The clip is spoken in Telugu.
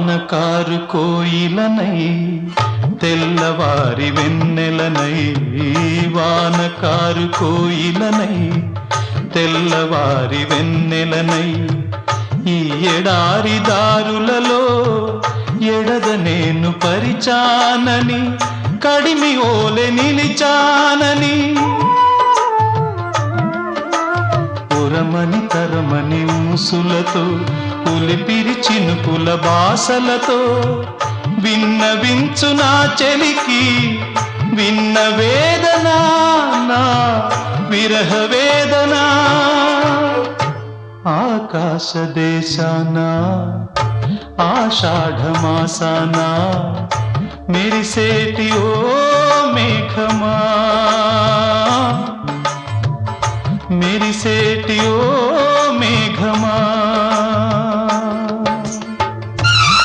వానకారు కోయిలనై తెల్లవారి వెన్నెలనై వానకారు కోయిలనై తెల్లవారి వెన్నెలనై ఈ ఎడారి దారులలో ఎడద నేను పరిచానని కడిమి ఓలె నిలిచానని ఉరమని తరమని ఊసులతో ఉలిపిరి చినుకుల బాసలతో విన్నవించు నా చెలికి విన్న వేదన నా విరహ వేదన ఆకాశ దేశాన ఆషాఢమాసాన మెరిసేటి ఓ మేఘమా మెరిసేటి ఓ